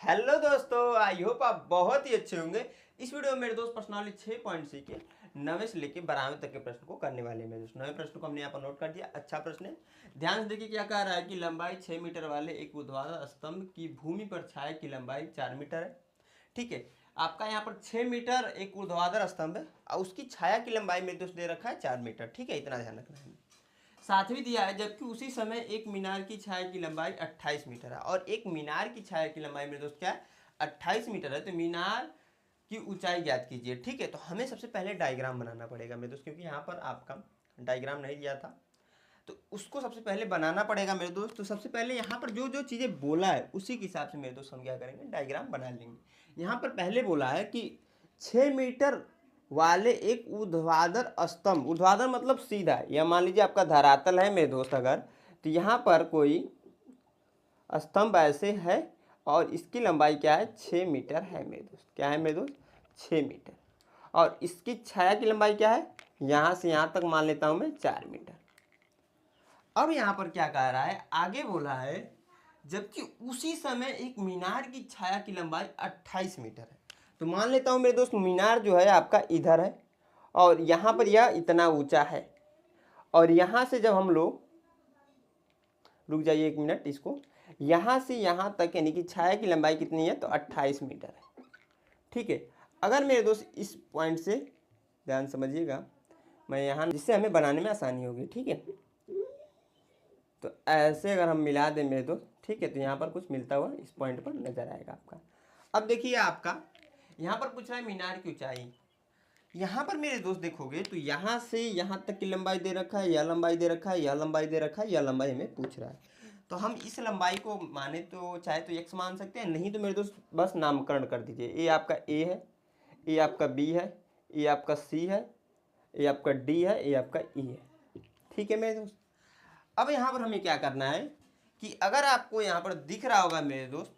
Hello दोस्तों, I hope आप बहुत ही अच्छे होंगे। इस वीडियो में मेरे दोस्त पर्सनली 6 पॉइंट सी के नवे से लेके 12वें तक के प्रश्न को करने वाले हैं। मेरे दोस्त नवे प्रश्न को हमने यहाँ पर नोट कर दिया। अच्छा प्रश्न है, ध्यान से देखिए क्या कह रहा है कि लंबाई 6 मीटर वाले एक ऊर्ध्वाधर स्तंभ की भूमि पर छाया की लंबाई 4 मीटर है। ठीक है, आपका यहाँ पर 6 मीटर एक ऊर्ध्वाधर स्तंभ है और उसकी छाया की लंबाई मेरे दोस्त दे रखा है 4 मीटर। ठीक है, इतना ध्यान रखना है। सातवीं दिया है, जबकि उसी समय एक मीनार की छाया की लंबाई 28 मीटर है और एक मीनार की छाया की लंबाई मेरे दोस्त क्या है 28 मीटर है। तो मीनार की ऊंचाई ज्ञात कीजिए। ठीक है, तो हमें सबसे पहले डायग्राम बनाना पड़ेगा मेरे दोस्त, क्योंकि यहाँ पर आपका डायग्राम नहीं दिया था तो उसको सबसे पहले बनाना पड़ेगा मेरे दोस्त। तो सबसे पहले यहाँ पर जो जो चीज़ें बोला है उसी के हिसाब से मेरे दोस्त हम क्या करेंगे, डायग्राम बना लेंगे। यहाँ पर पहले बोला है कि 6 मीटर वाले एक ऊर्ध्वाधर स्तंभ, ऊर्ध्वाधर मतलब सीधा, या मान लीजिए आपका धरातल है मेरे दोस्त अगर, तो यहाँ पर कोई स्तंभ ऐसे है और इसकी लंबाई क्या है 6 मीटर है मेरे दोस्त। क्या है मेरे दोस्त 6 मीटर। और इसकी छाया की लंबाई क्या है, यहाँ से यहाँ तक मान लेता हूँ मैं 4 मीटर। अब यहाँ पर क्या कह रहा है, आगे बोला है जबकि उसी समय एक मीनार की छाया की लंबाई 28 मीटर है। तो मान लेता हूँ मेरे दोस्त मीनार जो है आपका इधर है और यहाँ पर यह इतना ऊंचा है और यहाँ से जब हम लोग, रुक जाइए एक मिनट, इसको यहाँ से यहाँ तक यानी कि छाया की लंबाई कितनी है तो 28 मीटर है। ठीक है, अगर मेरे दोस्त इस पॉइंट से ध्यान समझिएगा, मैं यहाँ जिससे हमें बनाने में आसानी होगी। ठीक है, तो ऐसे अगर हम मिला दें मेरे दोस्त, ठीक है, तो यहाँ पर कुछ मिलता हुआ इस पॉइंट पर नजर आएगा आपका। अब देखिए आपका यहाँ पर पूछ रहा है मीनार की ऊंचाई। यहाँ पर मेरे दोस्त देखोगे तो यहाँ से यहाँ तक की लंबाई दे रखा है, यह लंबाई दे रखा है, यह लंबाई दे रखा है, यह लंबाई हमें पूछ रहा है। तो हम इस लंबाई को माने तो चाहे तो x मान सकते हैं, नहीं तो मेरे दोस्त बस नामकरण कर दीजिए। ये आपका a है, ये आपका b है, ये आपका c है, ये आपका d है, ये आपका e है। ठीक है मेरे दोस्त, अब यहाँ पर हमें क्या करना है कि अगर आपको यहाँ पर दिख रहा होगा मेरे दोस्त,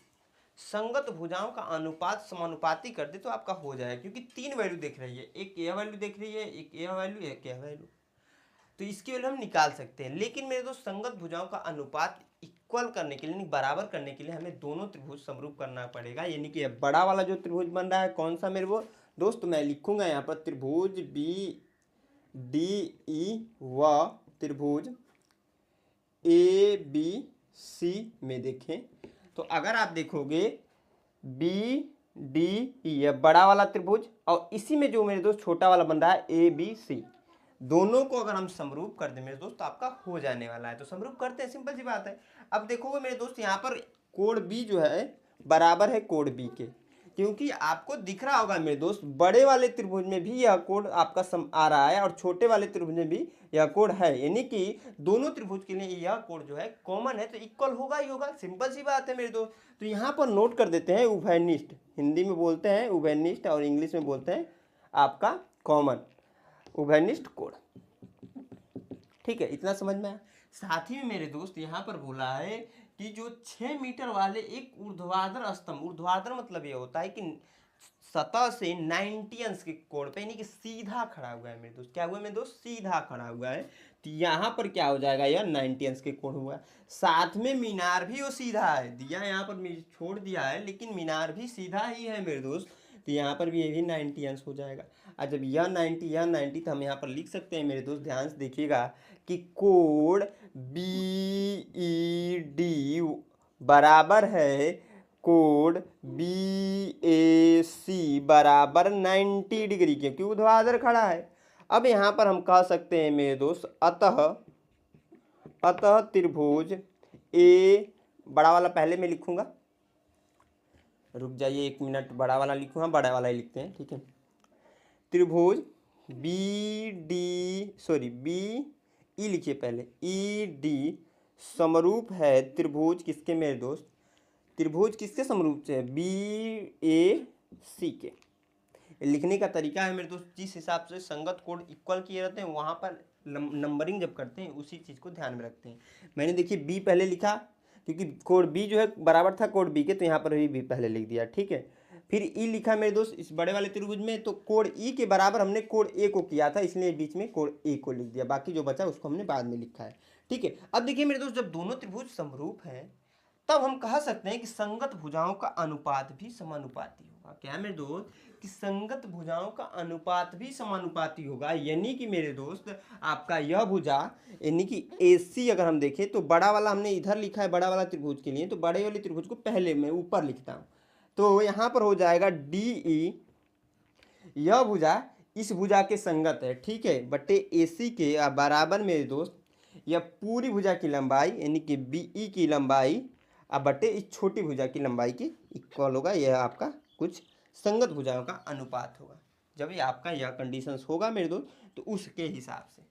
संगत भुजाओं का अनुपात समानुपाती कर दे तो आपका हो जाएगा, क्योंकि 3 वैल्यू देख रही है, एक यह वैल्यू देख रही है, एक यह वैल्यू, एक यह वैल्यू, तो इसकी वैल्यू हम निकाल सकते हैं। लेकिन मेरे दोस्त संगत भुजाओं का अनुपात इक्वल करने के लिए, बराबर करने के लिए हमें दोनों त्रिभुज समरूप करना पड़ेगा। यानी कि बड़ा वाला जो त्रिभुज बन रहा है कौन सा मेरे वो दोस्त, मैं लिखूंगा यहाँ पर त्रिभुज BDE व त्रिभुज ABC में देखें तो अगर आप देखोगे BDE है बड़ा वाला त्रिभुज और इसी में जो मेरे दोस्त छोटा वाला बन रहा है ABC, दोनों को अगर हम समरूप कर दें मेरे दोस्त तो आपका हो जाने वाला है। तो समरूप करते हैं, सिंपल सी बात है। अब देखोगे मेरे दोस्त यहाँ पर कोण B जो है बराबर है कोण B के, क्योंकि आपको दिख रहा होगा मेरे दोस्त बड़े वाले त्रिभुज में भी यह कोण आपका सम आ रहा है और छोटे वाले त्रिभुज में भी यह कोण है, यानी कि दोनों त्रिभुज के लिए यह कोण जो है कॉमन है, तो इक्वल होगा ही होगा। सिंपल सी बात है मेरे दोस्त। तो यहाँ पर नोट कर देते हैं उभयनिष्ठ, हिंदी में बोलते हैं उभयनिष्ठ और इंग्लिश में बोलते हैं आपका कॉमन, उभयनिष्ठ कोण। ठीक है, इतना समझ में आया। साथ ही में मेरे दोस्त यहाँ पर बोला है कि जो 6 मीटर वाले एक ऊर्ध्वाधर स्तंभ, ऊर्ध्वाधर मतलब ये होता है कि सतह से 90 अंश के कोण पे, यानी कि सीधा खड़ा हुआ है मेरे दोस्त। क्या हुआ मेरे दोस्त, सीधा खड़ा हुआ है। तो यहाँ पर क्या हो जाएगा, यह 90 अंश के कोण हुआ। साथ में मीनार भी वो सीधा है, दिया यहाँ पर छोड़ दिया है लेकिन मीनार भी सीधा ही है मेरे दोस्त, तो यहाँ पर भी ये भी 90 अंश हो जाएगा। और जब यह 90 यह 90, तो हम यहाँ पर लिख सकते हैं मेरे दोस्त, ध्यान से देखिएगा कि कोण BED बराबर है कोण BAC बराबर 90 डिग्री के, क्योंकि ऊर्ध्वाधर खड़ा है। अब यहाँ पर हम कह सकते हैं मेरे दोस्त अतः त्रिभुज A, बड़ा वाला पहले मैं लिखूंगा, रुक जाइए एक मिनट, बड़ा वाला लिखूंगा, बड़ा वाला ही लिखते हैं। ठीक है, त्रिभुज BE लिखिए पहले, ED समरूप है त्रिभुज किसके मेरे दोस्त, त्रिभुज किसके समरूप है, BAC के। लिखने का तरीका है मेरे दोस्त, जिस हिसाब से संगत कोण इक्वल किए रहते हैं वहाँ पर नंबरिंग जब करते हैं उसी चीज़ को ध्यान में रखते हैं। मैंने देखिए B पहले लिखा क्योंकि कोण B जो है बराबर था कोण B के, तो यहाँ पर भी B पहले लिख दिया। ठीक है, फिर E लिखा मेरे दोस्त इस बड़े वाले त्रिभुज में, तो कोण E के बराबर हमने कोण A को किया था, इसलिए बीच में कोण A को लिख दिया, बाकी जो बचा उसको हमने बाद में लिखा है। ठीक है, अब देखिए मेरे दोस्त जब दोनों त्रिभुज समरूप हैं तब हम कह सकते हैं कि संगत भुजाओं का अनुपात भी समानुपाती होगा। क्या मेरे दोस्त, कि संगत भुजाओं का अनुपात भी समानुपाती होगा, यानी कि मेरे दोस्त आपका यह भुजा यानी कि AC अगर हम देखें तो बड़ा वाला हमने इधर लिखा है बड़ा वाला त्रिभुज के लिए, तो बड़े वाले त्रिभुज को पहले मैं ऊपर लिखता हूँ, तो यहाँ पर हो जाएगा DE, यह भुजा इस भुजा के संगत है, ठीक है, बटे AC के बराबर मेरे दोस्त यह पूरी भुजा की लंबाई यानी कि BE की लंबाई अब बटे इस छोटी भुजा की लंबाई के इक्वल होगा। यह आपका कुछ संगत भुजाओं का अनुपात होगा। जब ये आपका यह कंडीशंस होगा मेरे दोस्त, तो उसके हिसाब से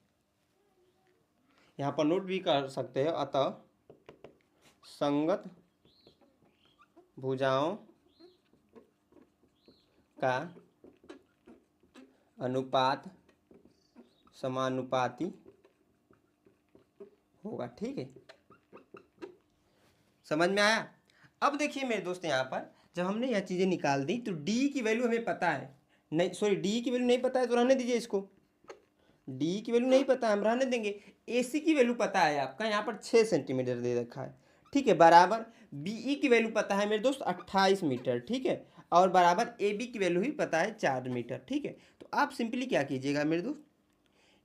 यहाँ पर नोट भी कर सकते हैं। अतः संगत भुजाओं का अनुपात समानुपाती होगा, ठीक है, समझ में आया। अब देखिए मेरे दोस्त यहाँ पर जब हमने यह चीज़ें निकाल दी तो डी की वैल्यू हमें पता है, नहीं सॉरी डी की वैल्यू नहीं पता है तो रहने दीजिए इसको, डी की वैल्यू नहीं पता है हम रहने देंगे। AC की वैल्यू पता है आपका यहाँ पर 6 सेंटीमीटर दे रखा है, ठीक है, बराबर BE की वैल्यू पता है मेरे दोस्त 28 मीटर, ठीक है, और बराबर AB की वैल्यू भी पता है 4 मीटर, ठीक है। तो आप सिंपली क्या कीजिएगा मेरे दोस्त,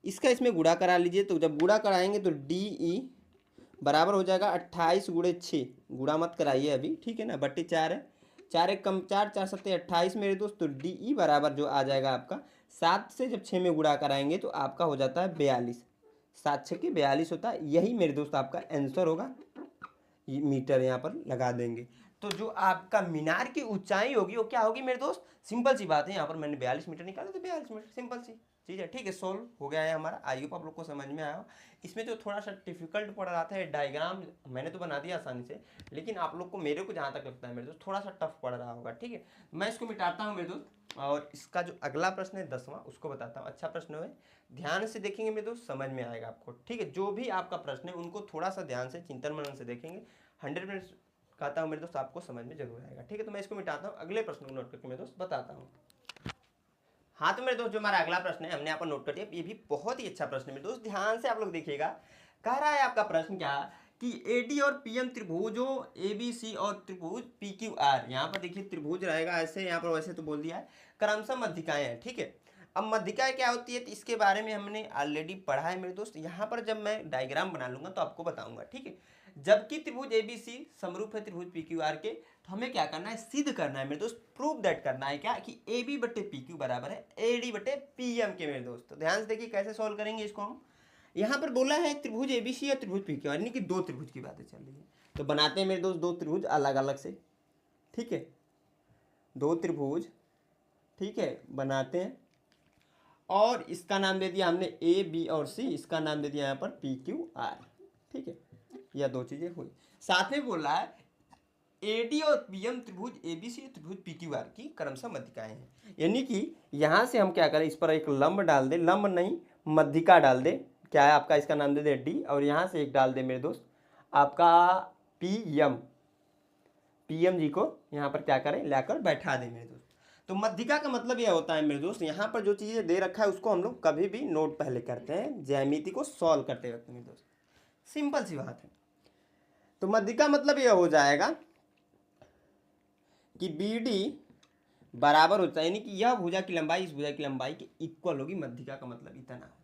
इसका इसमें गुणा करा लीजिए। तो जब गुणा कराएंगे तो DE बराबर हो जाएगा 28 गुणे 6, गुणा मत कराइए अभी, ठीक है ना, बट्टे 4 है, 4 एक कम 4, 4 सत्ते 28 मेरे दोस्त। तो DE बराबर जो आ जाएगा आपका 7 से जब 6 में गुणा कराएंगे तो आपका हो जाता है 42, 7 6 के 42 होता है। यही मेरे दोस्त आपका आंसर होगा, ये मीटर यहाँ पर लगा देंगे। तो जो आपका मीनार की ऊंचाई होगी वो क्या होगी मेरे दोस्त, सिंपल सी बात है, यहाँ पर मैंने 42 मीटर निकाला तो 42 मीटर, सिंपल सी चीज़ है, ठीक है, सोल्व हो गया है हमारा। आई होप आप लोग को समझ में आया हो। इसमें जो थोड़ा सा डिफिकल्ट पड़ रहा था डायग्राम, मैंने तो बना दिया आसानी से, लेकिन आप लोग को मेरे को जहाँ तक लगता है मेरे दोस्त थोड़ा सा टफ पड़ रहा होगा, ठीक है। मैं इसको मिटाता हूँ मेरे दोस्त, और इसका जो अगला प्रश्न है 10वां उसको बताता हूँ। अच्छा प्रश्न है, ध्यान से देखेंगे मेरे दोस्त समझ में आएगा आपको, ठीक है। जो भी आपका प्रश्न है उनको थोड़ा सा ध्यान से चिंतन मनन से देखेंगे, 100% कहता हूँ मेरे दोस्त आपको समझ में जरूर आएगा, ठीक है। तो मैं इसको मिटाता हूँ, अगले प्रश्न को नोट करके मेरे दोस्त बताता हूँ। हाँ तो मेरे दोस्त जो हमारा अगला प्रश्न है हमने यहाँ पर नोट कर दिया, ये भी बहुत ही अच्छा प्रश्न है मेरे दोस्त, ध्यान से आप लोग देखिएगा। कह रहा है आपका प्रश्न क्या कि AD और PM त्रिभुजों ABC और त्रिभुज PQR, यहाँ पर देखिए त्रिभुज रहेगा ऐसे, यहाँ पर वैसे तो बोल दिया है, क्रमशः मध्यिकाएं हैं, ठीक है। अब मध्यिकाएं क्या होती है तो इसके बारे में हमने ऑलरेडी पढ़ा है मेरे दोस्त, यहाँ पर जब मैं डायग्राम बना लूंगा तो आपको बताऊंगा, ठीक है। जबकि त्रिभुज ABC समरूप है त्रिभुज PQR के, तो हमें क्या करना है, सिद्ध करना है मेरे दोस्त, प्रूव दैट करना है क्या कि AB बटे PQ बराबर है AD बटे PM के मेरे दोस्त। तो ध्यान से देखिए कैसे सॉल्व करेंगे इसको हम। यहाँ पर बोला है त्रिभुज ABC और त्रिभुज PQ यानी कि दो त्रिभुज की बातें चल रही है, तो बनाते हैं मेरे दोस्त दो त्रिभुज अलग अलग से, ठीक है, दो त्रिभुज, ठीक है, बनाते हैं। और इसका नाम दे दिया हमने AB और C, इसका नाम दे दिया यहाँ पर PQR, ठीक है। यह दो चीजें हुई, साथ में बोल रहा है AD और PM त्रिभुज ABC और त्रिभुज PQR की क्रमशः मध्यिकाएं हैं, यानी कि यहाँ से हम क्या करें, इस पर एक लंब डाल दे, लंब नहीं मध्यिका डाल दे, क्या है आपका, इसका नाम दे दे D, और यहाँ से एक डाल दे मेरे दोस्त आपका PM जी को यहाँ पर क्या करें, लाकर बैठा दे मेरे दोस्त। तो मध्यिका का मतलब यह होता है मेरे दोस्त, यहाँ पर जो चीज़ें दे रखा है उसको हम लोग कभी भी नोट पहले करते हैं ज्यामिति को सॉल्व करते वक्त मेरे दोस्त, सिंपल सी बात है। तो मध्यिका मतलब यह हो जाएगा कि BD बराबर होता है, यानी कि यह भुजा की लंबाई इस भुजा की लंबाई के इक्वल होगी। मध्यिका का मतलब इतना होता है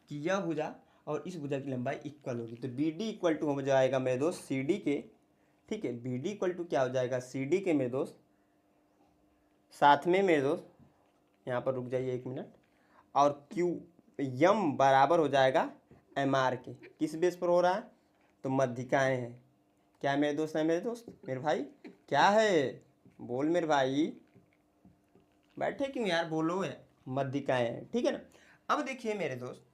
कि यह भुजा और इस भुजा की लंबाई इक्वल होगी। तो BD इक्वल टू हो जाएगा मेरे दोस्त CD के, ठीक है, BD इक्वल टू क्या हो जाएगा CD के मेरे दोस्त, साथ में मेरे दोस्त यहाँ पर रुक जाइए 1 मिनट, और QM बराबर हो जाएगा MR के। किस बेस पर हो रहा है, तो मध्यिकाएं हैं, क्या मेरे दोस्त है, मेरे दोस्त मेरे भाई क्या है, बोल मेरे भाई, बैठे क्यों यार, बोलो है, मध्यिकाएं हैं, ठीक है ना। अब देखिए मेरे दोस्त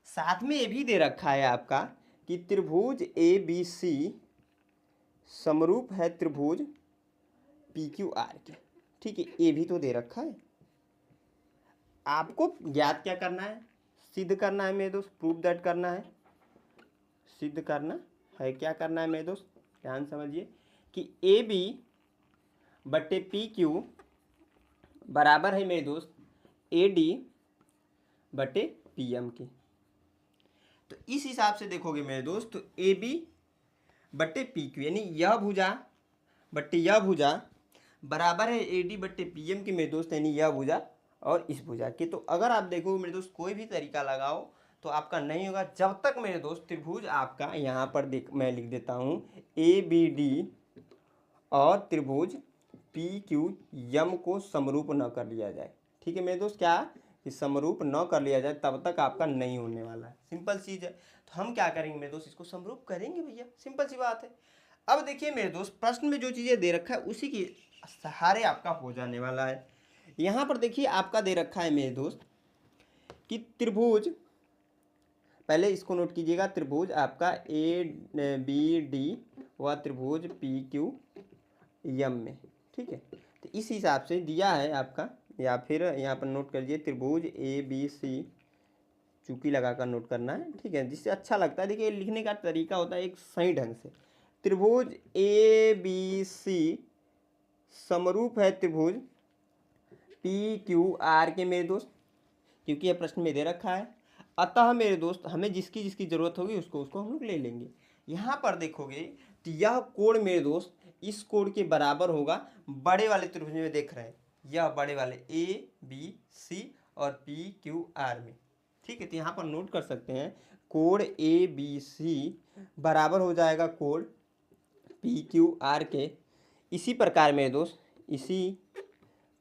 साथ में ये भी दे रखा है आपका कि त्रिभुज ABC समरूप है त्रिभुज PQR के, ठीक है, ये भी तो दे रखा है। आपको ज्ञात क्या करना है, सिद्ध करना है मेरे दोस्त, प्रूव दैट करना है, सिद्ध करना है, क्या करना है मेरे दोस्त, ध्यान समझिए कि AB बटे PQ बराबर है मेरे दोस्त AD बटे PM के। तो इस हिसाब से देखोगे मेरे दोस्त, तो AB बट्टे पी क्यू, यानी यह भुजा बट्टे यह भुजा बराबर है ए डी बट्टे पी एम के मेरे दोस्त, यानी यह भुजा और इस भुजा के। तो अगर आप देखो मेरे दोस्त कोई भी तरीका लगाओ तो आपका नहीं होगा जब तक मेरे दोस्त त्रिभुज आपका यहाँ पर देख मैं लिख देता हूँ ए बी डी और त्रिभुज पी क्यू यम को समरूप न कर लिया जाए। ठीक है मेरे दोस्त, क्या कि समरूप न कर लिया जाए तब तक आपका नहीं होने वाला है। सिंपल चीज़ है। तो हम क्या करेंगे मेरे दोस्त, इसको समरूप करेंगे भैया, सिंपल सी बात है। अब देखिए मेरे दोस्त प्रश्न में जो चीज़ें दे रखा है उसी के सहारे आपका हो जाने वाला है। यहाँ पर देखिए आपका दे रखा है मेरे दोस्त कि त्रिभुज, पहले इसको नोट कीजिएगा, त्रिभुज आपका ए बी डी व त्रिभुज पी क्यू यम में। ठीक है, तो इस हिसाब से दिया है आपका, या फिर यहाँ पर नोट कर लीजिए त्रिभुज ए बी सी, चूकी लगाकर नोट करना है। ठीक है, जिससे अच्छा लगता है। देखिए लिखने का तरीका होता है एक सही ढंग से। त्रिभुज ए बी सी समरूप है त्रिभुज पी क्यू आर के मेरे दोस्त, क्योंकि यह प्रश्न में दे रखा है। अतः मेरे दोस्त हमें जिसकी जिसकी जरूरत होगी उसको हम लोग ले लेंगे। यहाँ पर देखोगे तो यह कोण मेरे दोस्त इस कोण के बराबर होगा बड़े वाले त्रिभुज में, देख रहे हैं यह बड़े वाले ए बी सी और पी क्यू आर में। ठीक है, तो यहाँ पर नोट कर सकते हैं कोण ए बी सी बराबर हो जाएगा कोण पी क्यू आर के। इसी प्रकार मेरे दोस्त, इसी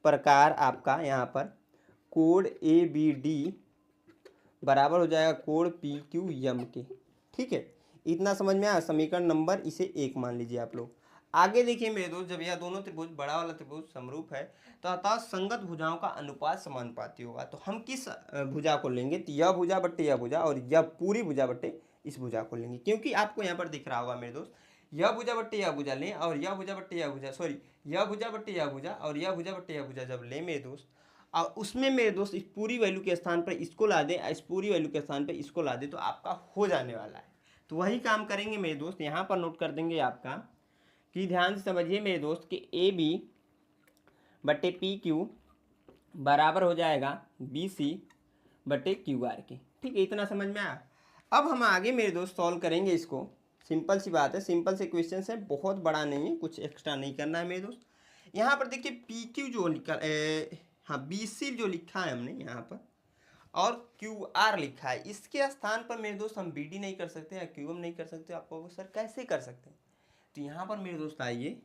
प्रकार आपका यहाँ पर कोण ए बी डी बराबर हो जाएगा कोण पी क्यू यम के। ठीक है, इतना समझ में आया। समीकरण नंबर इसे 1 मान लीजिए आप लोग। आगे देखिए मेरे दोस्त, जब यह दोनों त्रिभुज बड़ा वाला त्रिभुज समरूप है तो अतः संगत भुजाओं का अनुपात समानुपाती होगा। तो हम किस भुजा को लेंगे, तो यह भुजा बट्टे यह भुजा और यह पूरी भुजा बट्टे इस भुजा को लेंगे। क्योंकि आपको यहाँ पर दिख रहा होगा मेरे दोस्त, यह भुजा बट्टे यह भुजा लें और यह भुजा बट्टे यह भुजा, सॉरी यह भुजा बट्टे यह भुजा और यह भुजा बट्टे यह भुजा जब लें मेरे दोस्त, और उसमें मेरे दोस्त इस पूरी वैल्यू के स्थान पर इसको ला दें, इस पूरी वैल्यू के स्थान पर इसको ला दें, तो आपका हो जाने वाला है। तो वही काम करेंगे मेरे दोस्त। यहाँ पर नोट कर देंगे आपका कि ध्यान से समझिए मेरे दोस्त कि ए बी बट्टे पी क्यू बराबर हो जाएगा बी सी बट्टे क्यू आर के। ठीक है, इतना समझ में आया। अब हम आगे मेरे दोस्त सॉल्व करेंगे इसको। सिंपल सी बात है, सिंपल से क्वेश्चन है, बहुत बड़ा नहीं है, कुछ एक्स्ट्रा नहीं करना है मेरे दोस्त। यहाँ पर देखिए पी क्यू जो निकल हाँ बी सी जो लिखा है हमने यहाँ पर और क्यू आर लिखा है, इसके स्थान पर मेरे दोस्त हम बी डी नहीं कर सकते या क्यू एम नहीं कर सकते। आप कहोगे सर कैसे कर सकते हैं, तो यहाँ पर मेरे दोस्त आइए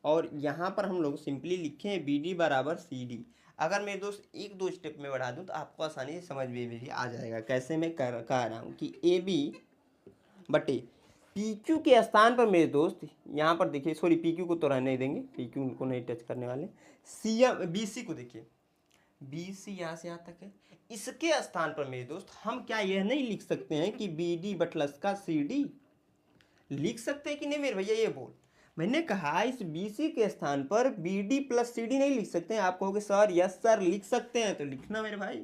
और यहाँ पर हम लोग सिंपली लिखे हैं बी डी बराबर सी डी। अगर मेरे दोस्त 1-2 स्टेप में बढ़ा दूँ तो आपको आसानी से समझ में भी आ जाएगा कैसे मैं कह रहा हूँ कि ए बी बटे पी क्यू के स्थान पर मेरे दोस्त यहाँ पर देखिए, सॉरी पी क्यू को तो रहने देंगे, पी क्यू को नहीं टच करने वाले। सी एम बी सी को देखिए, बी सी यहाँ से यहाँ तक है, इसके स्थान पर मेरे दोस्त हम क्या यह नहीं लिख सकते हैं कि बी डी बटलस का सी डी, लिख सकते हैं कि नहीं मेरे भैया, ये बोल। मैंने कहा इस बी सी के स्थान पर B D plus C D नहीं लिख सकते हैं। आप कहोगे सर यस सर लिख सकते हैं, तो लिखना मेरे भाई।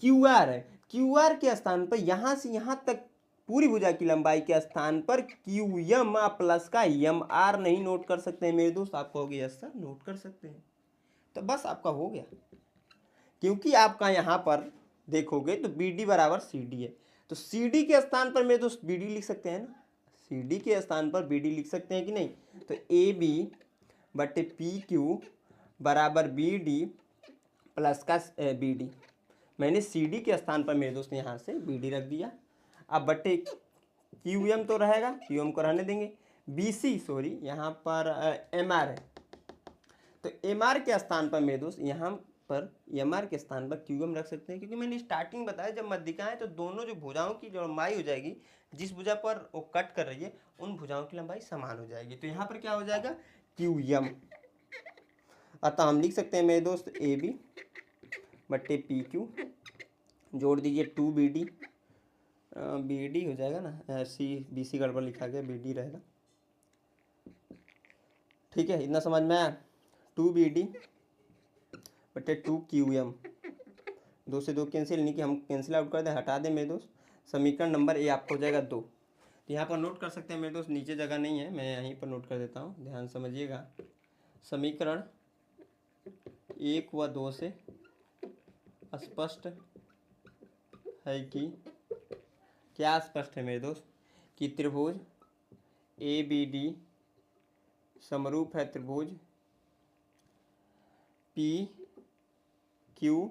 क्यू आर है, क्यू आर के स्थान पर यहाँ से यहाँ तक पूरी भुजा की लंबाई के स्थान पर क्यू एम प्लस का एम आर नहीं नोट कर सकते हैं मेरे दोस्त। आप कहोगे यस सर नोट कर सकते हैं, तो बस आपका हो गया। क्योंकि आपका यहाँ पर देखोगे तो बी डी बराबर सी डी है, तो सी डी के स्थान पर मेरे दोस्त बी डी लिख सकते हैं ना, सी डी के स्थान पर बी डी लिख सकते हैं कि नहीं। तो ए बी बटे पी क्यू बराबर बी डी प्लस का बी डी, मैंने सी डी के स्थान पर मेरे दोस्त यहाँ से बी डी रख दिया। अब बटे क्यू एम तो रहेगा, क्यू एम को रहने देंगे। बी सी सॉरी यहाँ पर एम आर है, तो एम आर के स्थान पर मेरे दोस्त यहाँ पर एम आर के स्थान पर क्यू एम रख सकते हैं। क्योंकि मैंने स्टार्टिंग बताया जब मध्यिका है तो दोनों जो भुजाओं की जो लंबाई हो जाएगी, जिस भुजा पर वो कट कर रही है उन भुजाओं की लंबाई समान हो जाएगी। तो यहाँ पर क्या हो जाएगा क्यू एम। अतः हम लिख सकते हैं मेरे दोस्त ए बी बट्टे पी क्यू, जोड़ दीजिए 2 बी डी, बी डी हो जाएगा ना, सी बी सी गड़बड़ लिखा गया, बी डी रहेगा। ठीक है, इतना समझ में आया। 2 बी डी बटे 2 क्यू एम, 2 से 2 कैंसिल, नहीं कि हम कैंसिल आउट कर दें, हटा दें मेरे दोस्त। समीकरण नंबर ए आपको हो जाएगा 2। तो यहाँ पर नोट कर सकते हैं मेरे दोस्त, नीचे जगह नहीं है, मैं यहीं पर नोट कर देता हूँ, ध्यान समझिएगा। समीकरण 1 व 2 से स्पष्ट है कि क्या स्पष्ट है मेरे दोस्त कि त्रिभुज ए बी डी समरूप है त्रिभुज पी क्यू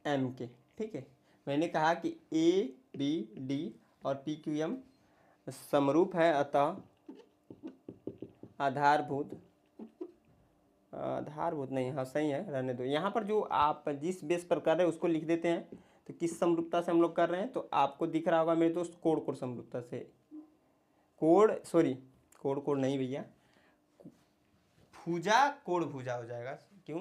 एम के। ठीक है, मैंने कहा कि ए बी डी और पी क्यू एम समरूप है, अतः आधारभूत नहीं, हाँ सही है, रहने दो। यहाँ पर जो आप जिस बेस पर कर रहे हैं उसको लिख देते हैं। तो किस समरूपता से हम लोग कर रहे हैं, तो आपको दिख रहा होगा मेरे दोस्त कोण समरूपता से। कोण नहीं भैया, भुजा कोण भुजा हो जाएगा। क्यों?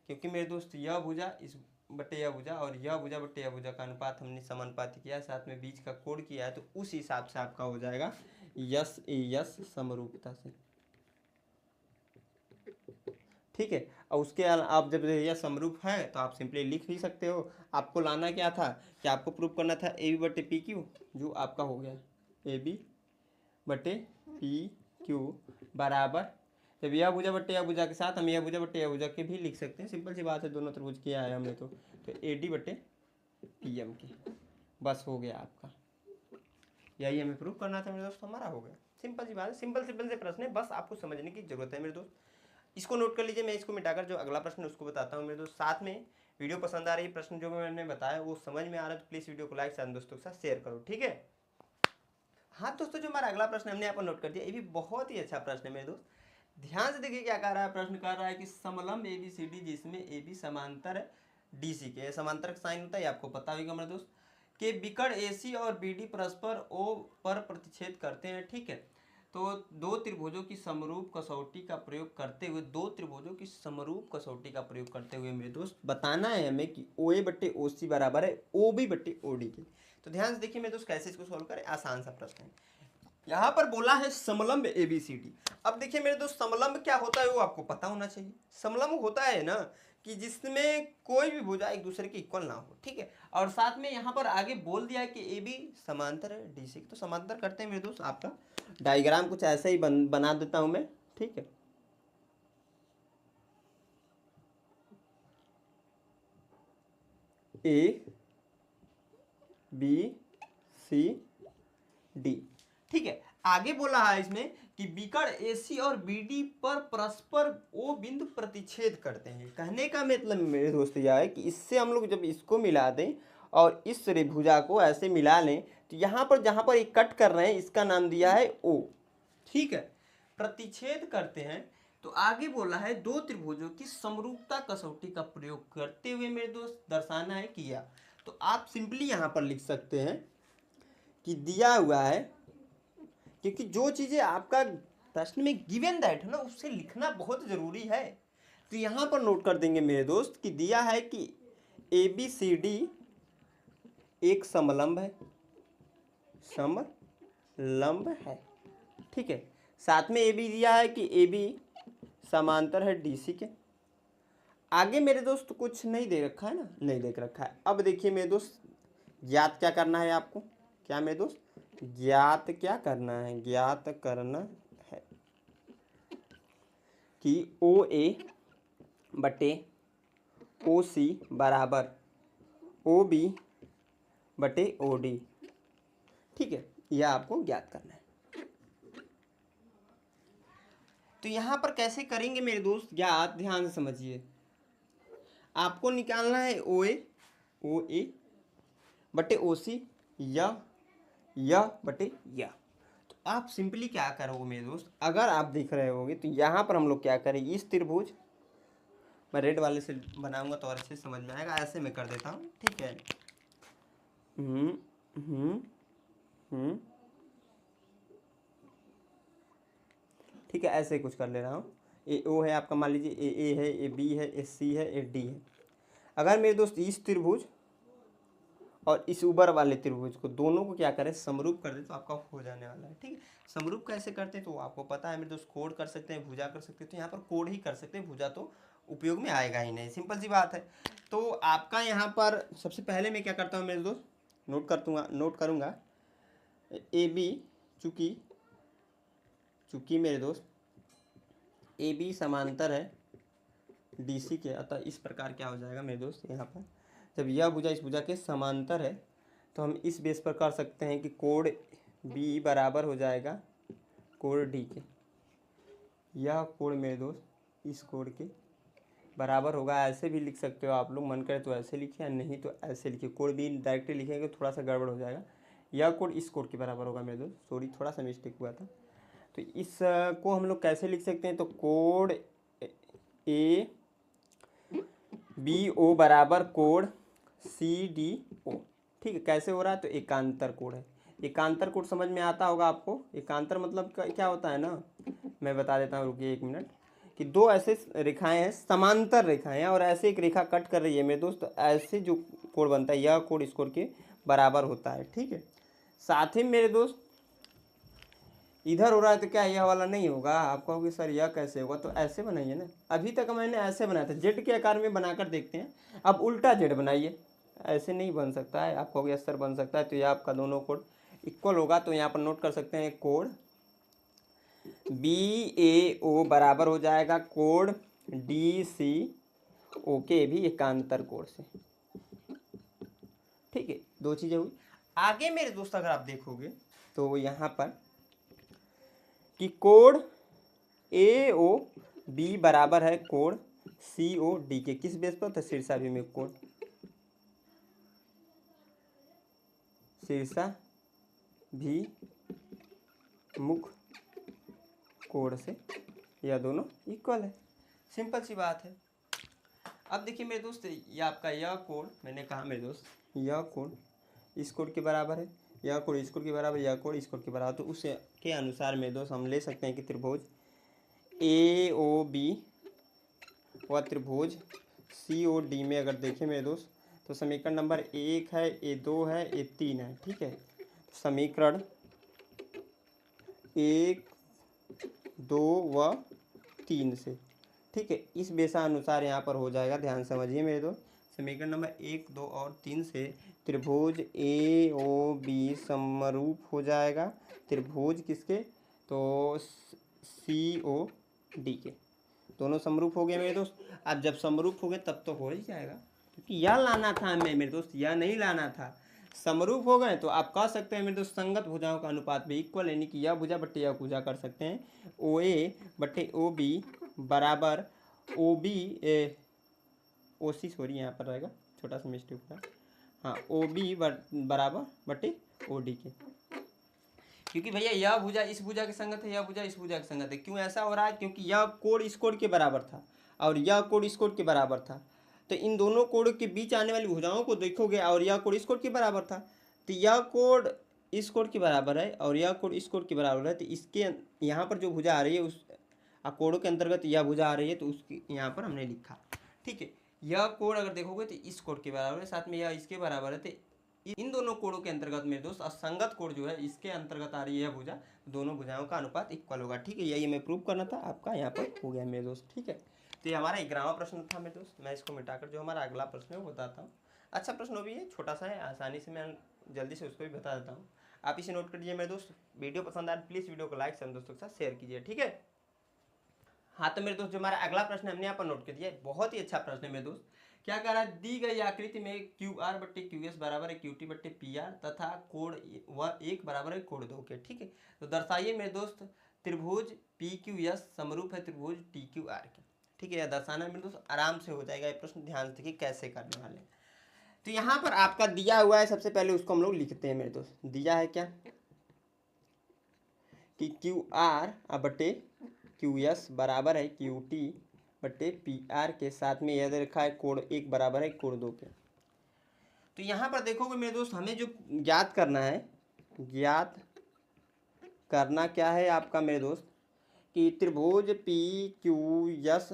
क्योंकि मेरे दोस्त यह भुजा इस बटे यह भुजा और यह भुजा बटे यह भुजा का अनुपात हमने समानुपाती किया है, साथ में बीच का कोण किया है, तो उस हिसाब से आपका हो जाएगा यस समरूपता से। ठीक है, और उसके आप जब यह समरूप है तो आप सिंपली लिख भी सकते हो। आपको लाना क्या था कि आपको प्रूव करना था ए बी बटे पी क्यू, जो आपका हो गया ए बी बटे पी क्यू बराबर, जब यह भुजा बट्टे यह भुजा के साथ हम यह भुजा बट्टे यह भुजा के भी लिख सकते हैं। सिंपल सी बात है, दोनों त्रिभुज किया है हमने तो ए डी बटे पी एम की, बस हो गया आपका। यही हमें प्रूव करना था मेरे दोस्त, हमारा हो गया। सिंपल सी बात है, सिंपल से प्रश्न है, बस आपको समझने की जरूरत है मेरे दोस्त। इसको नोट कर लीजिए, मैं इसको मिटाकर जो अगला प्रश्न है उसको बताता हूँ मेरे दोस्त। साथ में वीडियो पसंद आ रही है, प्रश्न जो मैंने बताया वो समझ में आ रहा है तो प्लीज़ वीडियो को लाइक साथ दोस्तों के साथ शेयर करो। ठीक है, हाँ दोस्तों, जो हमारा अगला प्रश्न हमने यहाँ पर नोट कर दिया, ये भी बहुत ही अच्छा प्रश्न है मेरे दोस्त। ध्यान से देखिए क्या कह रहा है, प्रश्न कर रहा है कि समलंब ए बी सी डी जिसमें ए बी समांतर है डी सी के, समांतर का साइन होता है आपको पता होगा मेरे दोस्त, के विकर्ण ए सी और बी डी परस्पर ओ पर प्रतिच्छेद करते हैं। ठीक है, तो दो त्रिभुजों की समरूप कसौटी का प्रयोग करते हुए मेरे दोस्त बताना है हमें कि ओ ए बट्टे ओ सी बराबर है ओ बी बट्टे ओ डी के। तो ध्यान से देखिए मेरे दोस्त कैसे इसको सॉल्व करें, आसान सा प्रश्न है। यहाँ पर बोला है समलंब ए बी सी डी। अब देखिए मेरे दोस्त, समलंब क्या होता है वो आपको पता होना चाहिए। समलंब होता है ना कि जिसमें कोई भी भुजा एक दूसरे के इक्वल ना हो। ठीक है, और साथ में यहाँ पर आगे बोल दिया है कि ए बी समांतर है डी सी। तो समांतर करते हैं मेरे दोस्त, आपका डायग्राम कुछ ऐसा ही बना देता हूं मैं। ठीक है, ए बी सी डी। ठीक है, आगे बोला है इसमें कि विकर्ण AC और BD पर परस्पर O बिंदु प्रतिच्छेद करते हैं। कहने का मतलब मेरे दोस्त यह है कि इससे हम लोग जब इसको मिला दें और इस त्रिभुजा को ऐसे मिला लें तो यहाँ पर जहाँ पर एक कट कर रहे हैं इसका नाम दिया है O। ठीक है, प्रतिच्छेद करते हैं। तो आगे बोला है दो त्रिभुजों की समरूपता कसौटी का प्रयोग करते हुए मेरे दोस्त दर्शाना है किया। तो आप सिंपली यहाँ पर लिख सकते हैं कि दिया हुआ है, क्योंकि जो चीज़ें आपका प्रश्न में गिवन दैट है ना उससे लिखना बहुत ज़रूरी है। तो यहाँ पर नोट कर देंगे मेरे दोस्त कि दिया है कि ए बी सी डी एक समलंब है, ठीक है, साथ में ए बी दिया है कि ए बी समांतर है डी सी के। आगे मेरे दोस्त कुछ नहीं दे रखा है ना, नहीं देख रखा है। अब देखिए मेरे दोस्त, ज्ञात क्या करना है आपको, क्या मेरे दोस्त, ज्ञात करना है कि ओ ए बटे ओ सी बराबर ओ बी बटे ओ डी। ठीक है, यह आपको ज्ञात करना है। तो यहाँ पर कैसे करेंगे मेरे दोस्त ज्ञात, ध्यान से समझिए। आपको निकालना है ओ ए बटे ओ सी या बटे या। तो आप सिंपली क्या करोगे मेरे दोस्त, अगर आप देख रहे होगे तो यहाँ पर हम लोग क्या करेंगे, इस त्रिभुज, मैं रेड वाले से बनाऊंगा तो और अच्छे से समझ में आएगा, ऐसे मैं कर देता हूँ। ठीक है, ठीक है, ऐसे कुछ कर ले रहा हूँ। ए ओ है आपका, मान लीजिए ए है, ए बी है, ए सी है, ए डी है। अगर मेरे दोस्त इस त्रिभुज और इस ऊपर वाले त्रिभुज को दोनों को क्या करें, समरूप कर दे तो आपका हो जाने वाला है। ठीक है, समरूप कैसे करते हैं तो आपको पता है मेरे दोस्त, कोण कर सकते हैं, भुजा कर सकते हैं। तो यहाँ पर कोण ही कर सकते हैं, भुजा तो उपयोग में आएगा ही नहीं, सिंपल सी बात है। तो आपका यहाँ पर सबसे पहले मैं क्या करता हूँ मेरे दोस्त, नोट करूँगा ए बी, चूँकि मेरे दोस्त ए बी समांतर है डी सी के, अतः इस प्रकार क्या हो जाएगा मेरे दोस्त, यहाँ पर जब यह भुजा इस भुजा के समांतर है तो हम इस बेस पर कर सकते हैं कि कोण बी बराबर हो जाएगा कोण डी के, यह कोण मेरे दोस्त इस कोण के बराबर होगा। ऐसे भी लिख सकते हो आप लोग, मन करे तो ऐसे लिखिए, नहीं तो ऐसे लिखिए। कोण बी डायरेक्टली लिखेंगे थोड़ा सा गड़बड़ हो जाएगा। यह कोण इस कोण के बराबर होगा मेरे दोस्त, सॉरी थोड़ा सा मिस्टेक हुआ था। तो इस को हम लोग कैसे लिख सकते हैं, तो कोण ए बी ओ बराबर कोण सी डी ओ। ठीक है, कैसे हो रहा है, तो एकांतर कोण है। एकांतर कोण समझ में आता होगा आपको। एकांतर मतलब क्या होता है ना, मैं बता देता हूँ, रुकिए 1 मिनट। कि दो ऐसे रेखाएं हैं, समांतर रेखाएं हैं, और ऐसे एक रेखा कट कर रही है मेरे दोस्त, तो ऐसे जो कोण बनता है यह कोण इस कोण के बराबर होता है। ठीक है, साथ ही मेरे दोस्त इधर हो रहा है तो क्या यह वाला नहीं होगा। आप कहोगे सर यह कैसे होगा, तो ऐसे बनाइए ना। अभी तक मैंने ऐसे बनाया था, जेड के आकार में बनाकर देखते हैं। अब उल्टा जेड बनाइए, ऐसे नहीं बन सकता है। आप कहोगे सर बन सकता है, तो यह आपका दोनों कोण इक्वल होगा। तो यहाँ पर नोट कर सकते हैं, कोण बी ए ओ बराबर हो जाएगा कोण डी सी ओ के भी एकांतर कोण से। ठीक है, दो चीजें हुई। आगे मेरे दोस्त अगर आप देखोगे तो यहाँ पर कि कोण ए ओ बी बराबर है कोण सी ओ डी के, किस बेस पर, तो शीर्षाभिमुख कोण, शीर्षाभिमुख कोण से यह दोनों इक्वल है। सिंपल सी बात है। अब देखिए मेरे दोस्त, ये आपका यह कोण, मैंने कहा मेरे दोस्त यह कोण इस कोण के बराबर है, यह कोण इस कोण के बराबर, यह कोण इस कोण के बराबर। तो उसके अनुसार मेरे दोस्त हम ले सकते हैं कि त्रिभुज ए ओ बी व त्रिभुज सी ओ डी में अगर देखें मेरे दोस्त, तो समीकरण नंबर 1 है, A2 है, A3 है। ठीक है, समीकरण 1 2 व 3 से, ठीक है, इस बेसानुसार यहाँ पर हो जाएगा। ध्यान समझिए मेरे दोस्त, समीकरण नंबर 1 2 और 3 से त्रिभुज ए ओ बी समरूप हो जाएगा त्रिभुज किसके, तो सी ओ डी के। दोनों समरूप हो गए मेरे दोस्त। अब जब समरूप हो गए तब तो हो ही जाएगा, क्योंकि यह लाना था हमें मेरे दोस्त, यह नहीं लाना था। समरूप हो गए तो आप कह सकते हैं मेरे दोस्त संगत भुजाओं का अनुपात भी इक्वल, यानी कि यह भुजा बट्टे यह भुजा कर सकते हैं। ओ ए बट्टे ओ बी बराबर ओ बी ओ सी, सॉरी यहाँ पर रहेगा छोटा सा मिस्टेक हुआ, हाँ ओ बी बराबर बट्टे ओ डी के। क्योंकि भैया यह भुजा इस भुजा के संगत है, यह भुजा इस भुजा के संगत है। क्यों ऐसा हो रहा है, क्योंकि यह कोण इस कोण के बराबर था और यह कोण इस कोण के बराबर था। तो इन दोनों कोण के बीच आने वाली भुजाओं को देखोगे, और यह कोण इस कोण के बराबर था, तो यह कोण इस कोण के बराबर है और यह कोण इस कोण के बराबर है। तो इसके यहाँ पर जो भुजा आ रही है उस कोणों के अंतर्गत यह भुजा आ रही है, तो उसकी यहाँ पर हमने लिखा। ठीक है, यह कोण अगर देखोगे तो इस कोण के बराबर है, साथ में यह इसके बराबर है। तो इन दोनों कोणों के अंतर्गत मेरे दोस्त असंगत कोण जो है इसके अंतर्गत आ रही है भुजा, दोनों भुजाओं का अनुपात इक्वल होगा। ठीक है, यही हमें प्रूव करना था, आपका यहाँ पर हो गया मेरे दोस्त। ठीक है, तो ये हमारा 11वां प्रश्न था मेरे दोस्त। मैं इसको मिटाकर जो हमारा अगला प्रश्न है वो बताता हूँ। अच्छा प्रश्न वो भी है, छोटा सा है, आसानी से मैं जल्दी से उसको भी बता देता हूँ। आप इसे नोट कर लीजिए मेरे दोस्त। वीडियो पसंद आए प्लीज़ वीडियो को लाइक सब दोस्तों के साथ शेयर कीजिए। ठीक है, हाँ तो मेरे दोस्त जो हमारा अगला प्रश्न हमने यहाँ पर नोट कर दिया, बहुत ही अच्छा प्रश्न है मेरे दोस्त। क्या कह रहा है, दी गई आकृति में क्यू आर बट्टे क्यू एस बराबर है क्यू टी बट्टे पी आर तथा कोण व एक बराबर है कोण 2 के। ठीक है, तो दर्शाइए मेरे दोस्त त्रिभुज पी क्यू एस समरूप है त्रिभुज टी क्यू आर के। ठीक है, यह दर्शाना है मेरे दोस्त, आराम से हो जाएगा ये प्रश्न। ध्यान से देखिए कैसे करने वाले। तो यहाँ पर आपका दिया हुआ है, सबसे पहले उसको हम लोग लिखते हैं मेरे दोस्त। दिया है क्या कि क्यू आर बटे क्यू एस बराबर है क्यू टी बटे पी आर के, साथ में यह दे रखा है कोण 1 बराबर है कोण 2 के। तो यहाँ पर देखोगे मेरे दोस्त, हमें जो ज्ञात करना है, ज्ञात करना क्या है आपका मेरे दोस्त, कि त्रिभुज पी क्यू एस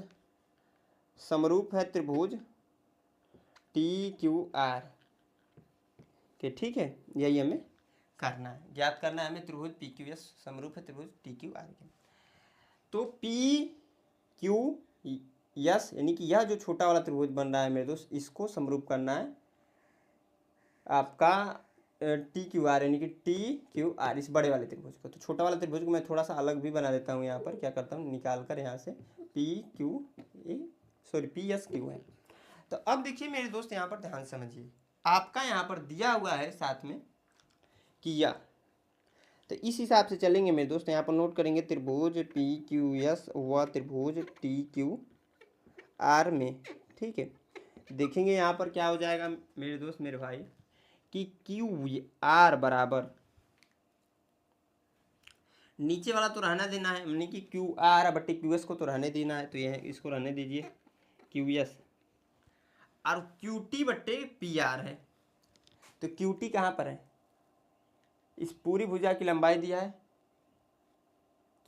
समरूप है त्रिभुज टी क्यू आर के। ठीक है, यही हमें करना है, ज्ञात करना है हमें त्रिभुज पी क्यू एस समरूप है त्रिभुज टी क्यू आर के। तो पी क्यू यस यानी कि यह जो छोटा वाला त्रिभुज बन रहा है मेरे दोस्त, इसको समरूप करना है आपका टी क्यू आर, यानी कि टी क्यू आर इस बड़े वाले त्रिभुज को। तो छोटा वाला त्रिभुज को मैं थोड़ा सा अलग भी बना देता हूँ। यहाँ पर क्या करता हूँ, निकाल कर यहाँ से P Q sorry P S Q है। तो अब देखिए मेरे दोस्त, यहाँ पर ध्यान समझिए, आपका यहाँ पर दिया हुआ है साथ में कि यह तो इस हिसाब से चलेंगे मेरे दोस्त। यहाँ पर नोट करेंगे त्रिभुज पी क्यू एस व त्रिभुज टी क्यू आर में, ठीक है। देखेंगे यहाँ पर क्या हो जाएगा मेरे दोस्त मेरे भाई कि क्यू आर बराबर, नीचे वाला तो रहना देना है, यानी कि क्यू आर बटे क्यू एस को तो रहने देना है, तो यह इसको रहने दीजिए क्यू एस, और क्यू टी बटे पी आर है। तो क्यू टी कहाँ पर है, इस पूरी भुजा की लंबाई दिया है,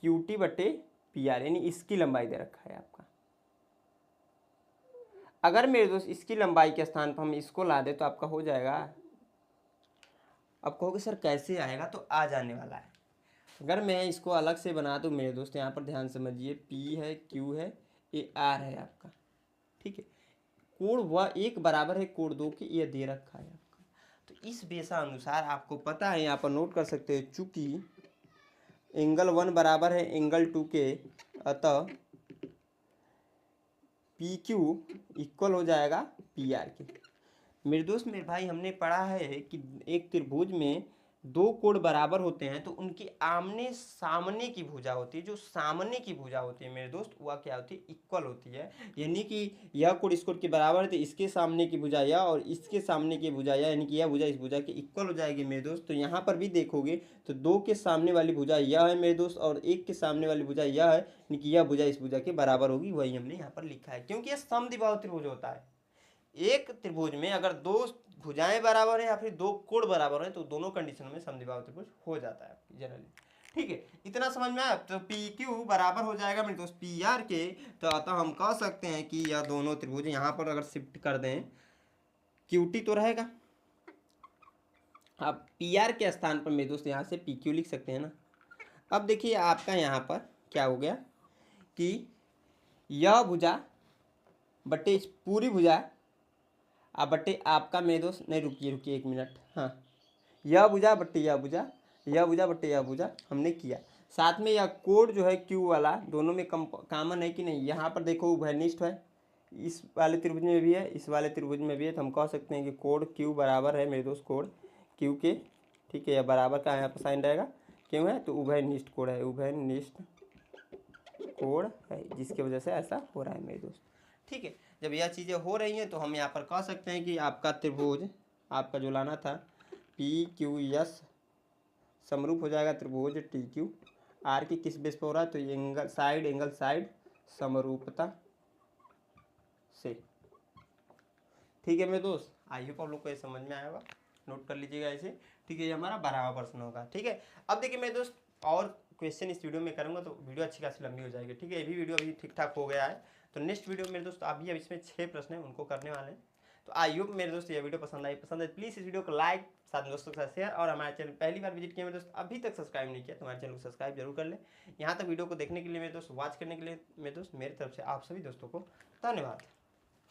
क्यू टी बटे पी आर यानी इसकी लंबाई दे रखा है आपका। अगर मेरे दोस्त इसकी लंबाई के स्थान पर हम इसको ला दें तो आपका हो जाएगा। अब कहोगे सर कैसे आएगा, तो आ जाने वाला है। अगर मैं इसको अलग से बना दूं मेरे दोस्त, यहाँ पर ध्यान समझिए, P है, Q है, ये R है आपका, ठीक है। कोण वह एक बराबर है कोण दो के, ये दे रखा है आपका। तो इस बेसा अनुसार आपको पता है, यहाँ पर नोट कर सकते हैं, चूंकि एंगल 1 बराबर है एंगल 2 के, अतः PQ इक्वल हो जाएगा PR के। मेरे दोस्त मेरे भाई हमने पढ़ा है कि एक त्रिभुज में दो कोण बराबर होते हैं तो उनकी आमने सामने की भुजा होती है, जो सामने की भुजा होती है मेरे दोस्त वह क्या होती है, इक्वल होती है। यानी कि यह कोण इस कोण के बराबर है तो इसके सामने की भुजा यह और इसके सामने की भुजा यह, यानी कि यह भुजा इस भुजा के इक्वल हो जाएगी मेरे दोस्त। तो यहाँ पर भी देखोगे तो दो के सामने वाली भुजा यह है मेरे दोस्त, और एक के सामने वाली भुजा यह है, यानी कि यह भुजा इस भुजा के बराबर होगी। वही हमने यहाँ पर लिखा है, क्योंकि यह समद्विबाहु त्रिभुज होता है। एक त्रिभुज में अगर दो भुजाएं बराबर है या फिर दो कोण बराबर है तो दोनों कंडीशनों में समद्विबाहु त्रिभुज हो जाता है जनरली, ठीक है। इतना समझ में आया। तो पी क्यू बराबर हो जाएगा मेरे दोस्त पी आर के। तो अतः हम कह सकते हैं कि यह दोनों त्रिभुज यहाँ पर अगर शिफ्ट कर दें, क्यू टी तो रहेगा, अब पी आर के स्थान पर मेरे दोस्त यहाँ से पी क्यू लिख सकते हैं ना। अब देखिए आपका यहाँ पर क्या हो गया कि यह भुजा बटे इस पूरी भुजा अब बटे आपका मेरे दोस्त, नहीं रुकिए रुकिए एक मिनट, हाँ, यह भुजा बटे यह भुजा, यह भुजा बटे यह भुजा हमने किया। साथ में यह कोण जो है क्यू वाला दोनों में कॉमन है कि नहीं, यहाँ पर देखो उभयनिष्ठ है, इस वाले त्रिभुज में भी है, इस वाले त्रिभुज में भी है। तो हम कह सकते हैं कि कोण क्यू बराबर है मेरे दोस्त कोण क्यू के, ठीक है। यह बराबर का यहाँ पर साइन रहेगा, क्यों है तो उभयनिष्ठ कोण है, उभयनिष्ठ कोण है, जिसकी वजह से ऐसा हो रहा है मेरे दोस्त, ठीक है। जब यह चीज़ें हो रही हैं तो हम यहाँ पर कह सकते हैं कि आपका त्रिभुज आपका जो लाना था पी क्यू एस समरूप हो जाएगा त्रिभुज टी क्यू आर की किस बेस पर हो रहा है, तो एंगल साइड समरूपता से, ठीक है मेरे दोस्त। आई होप आप लोग को ये समझ में आया होगा, नोट कर लीजिएगा ऐसे, ठीक है। ये हमारा 12वां प्रश्न होगा, ठीक है। अब देखिए मेरे दोस्त और क्वेश्चन इस वीडियो में करूँगा तो वीडियो अच्छी खासी लंबी हो जाएगी, ठीक है। ये भी वीडियो अभी ठीक ठाक हो गया है, तो नेक्स्ट वीडियो मेरे दोस्त अभी अब इसमें 6 प्रश्न हैं उनको करने वाले हैं। तो आई होप मेरे दोस्त ये वीडियो पसंद है प्लीज़ इस वीडियो को लाइक, साथ दोस्तों के साथ शेयर, और हमारे चैनल पहली बार विजिट किया मेरे दोस्त अभी तक सब्सक्राइब नहीं किया तो हमारे चैनल को सब्सक्राइब जरूर कर लें। यहाँ तक वीडियो को देखने के लिए मेरे दोस्त, वॉच करने के लिए मेरे दोस्त, मेरी तरफ से आप सभी दोस्तों को धन्यवाद।